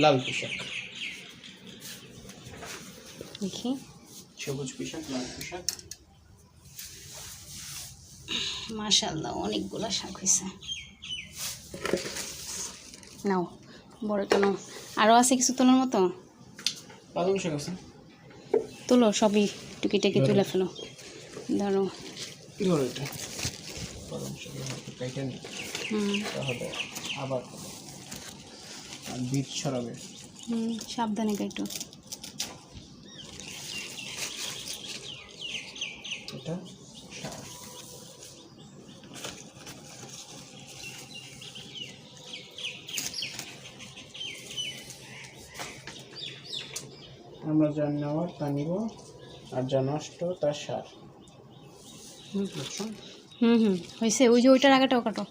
লাল পোশাক, দেখি সবুজ পোশাক, লাল পোশাক। মাশাআল্লাহ অনেকগুলো শাক হয়েছে। নাও বড়টা নাও, আরও আছে কিছু তোলার মতো? পালং শাক আছে, তুলো সবই টুকিটাকি তুলে ফেলো। ধরো ধরো এটা পালং শাক কাইটা নি, তাহলে আবার আর বীজ ছড়াবে। সাবধানে কাটো। এটা শাক, আমরা যা নেওয়ার তা নিব, আর যা নষ্ট তার সার। হয়েছে। ওই যে ওইটার আগাটাও কাটো।